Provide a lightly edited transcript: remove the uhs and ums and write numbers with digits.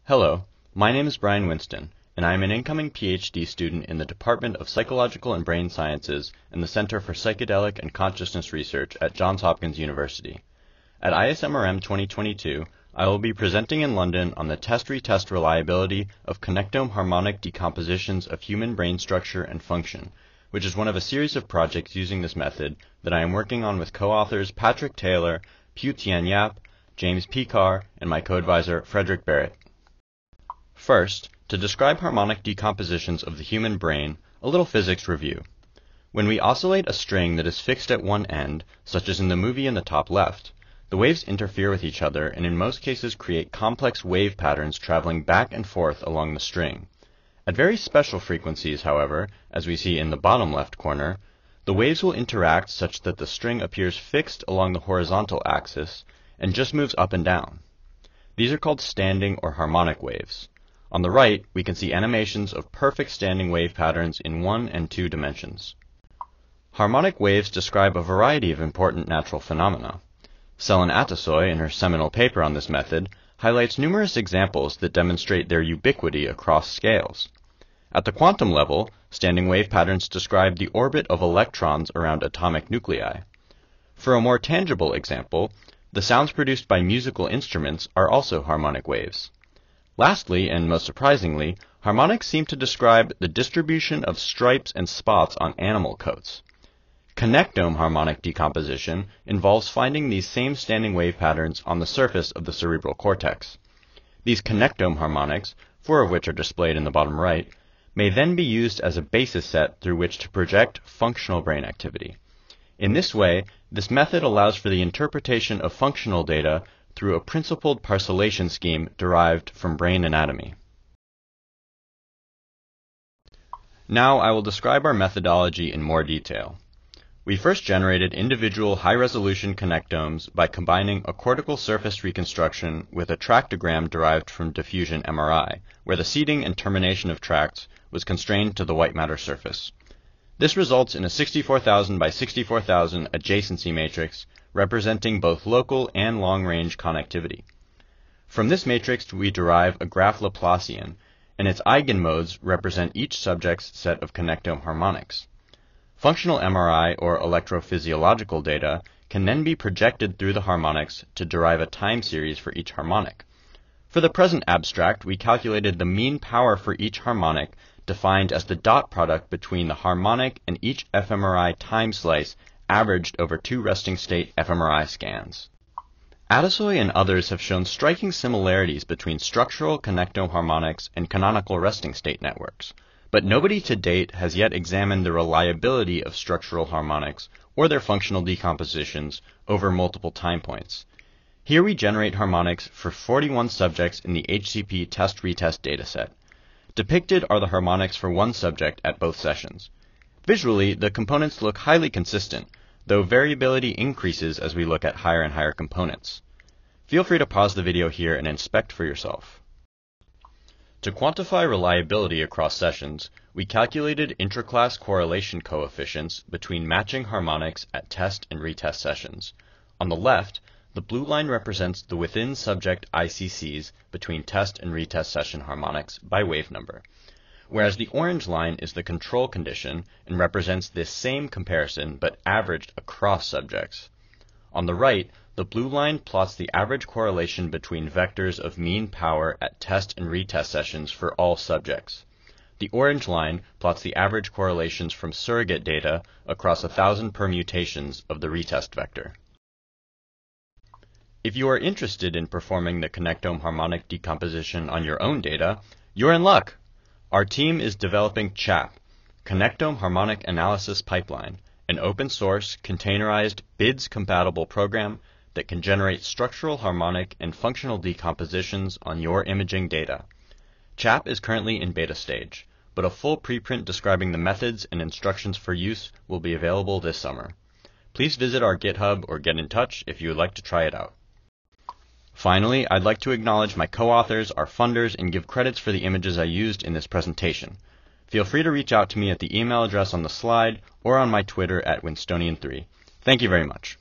Hello, my name is Brian Winston, and I am an incoming PhD student in the Department of Psychological and Brain Sciences and the Center for Psychedelic and Consciousness Research at Johns Hopkins University. At ISMRM 2022, I will be presenting in London on the test-retest reliability of Connectome harmonic decompositions of human brain structure and function, which is one of a series of projects using this method that I am working on with co-authors Patrick Taylor, Pew-Thian, James Pekar, and my co-advisor Frederick Barrett. First, to describe harmonic decompositions of the human brain, a little physics review. When we oscillate a string that is fixed at one end, such as in the movie in the top left, the waves interfere with each other and in most cases create complex wave patterns traveling back and forth along the string. At very special frequencies, however, as we see in the bottom left corner, the waves will interact such that the string appears fixed along the horizontal axis and just moves up and down. These are called standing or harmonic waves. On the right, we can see animations of perfect standing wave patterns in 1 and 2 dimensions. Harmonic waves describe a variety of important natural phenomena. Selin Atasoy, in her seminal paper on this method, highlights numerous examples that demonstrate their ubiquity across scales. At the quantum level, standing wave patterns describe the orbit of electrons around atomic nuclei. For a more tangible example, the sounds produced by musical instruments are also harmonic waves. Lastly, and most surprisingly, harmonics seem to describe the distribution of stripes and spots on animal coats. Connectome harmonic decomposition involves finding these same standing wave patterns on the surface of the cerebral cortex. These connectome harmonics, 4 of which are displayed in the bottom right, may then be used as a basis set through which to project functional brain activity. In this way, this method allows for the interpretation of functional data through a principled parcellation scheme derived from brain anatomy. Now I will describe our methodology in more detail. We first generated individual high-resolution connectomes by combining a cortical surface reconstruction with a tractogram derived from diffusion MRI, where the seeding and termination of tracts was constrained to the white matter surface. This results in a 64,000 by 64,000 adjacency matrix representing both local and long-range connectivity. From this matrix we derive a graph Laplacian, and its eigenmodes represent each subject's set of connectome harmonics. Functional MRI or electrophysiological data can then be projected through the harmonics to derive a time series for each harmonic. For the present abstract, we calculated the mean power for each harmonic defined as the dot product between the harmonic and each fMRI time slice averaged over 2 resting state fMRI scans. Atasoy and others have shown striking similarities between structural connectome harmonics and canonical resting state networks, but nobody to date has yet examined the reliability of structural harmonics or their functional decompositions over multiple time points. Here we generate harmonics for 41 subjects in the HCP test-retest dataset. Depicted are the harmonics for one subject at both sessions. Visually, the components look highly consistent, though variability increases as we look at higher and higher components. Feel free to pause the video here and inspect for yourself. To quantify reliability across sessions, we calculated intraclass correlation coefficients between matching harmonics at test and retest sessions. On the left, the blue line represents the within-subject ICCs between test and retest session harmonics by wave number, whereas the orange line is the control condition and represents this same comparison but averaged across subjects. On the right, the blue line plots the average correlation between vectors of mean power at test and retest sessions for all subjects. The orange line plots the average correlations from surrogate data across 1,000 permutations of the retest vector. If you are interested in performing the connectome harmonic decomposition on your own data, you're in luck! Our team is developing CHAP, Connectome Harmonic Analysis Pipeline, an open-source, containerized, BIDS-compatible program that can generate structural harmonic and functional decompositions on your imaging data. CHAP is currently in beta stage, but a full preprint describing the methods and instructions for use will be available this summer. Please visit our GitHub or get in touch if you would like to try it out. Finally, I'd like to acknowledge my co-authors, our funders, and give credits for the images I used in this presentation. Feel free to reach out to me at the email address on the slide or on my Twitter at Winstonian3. Thank you very much.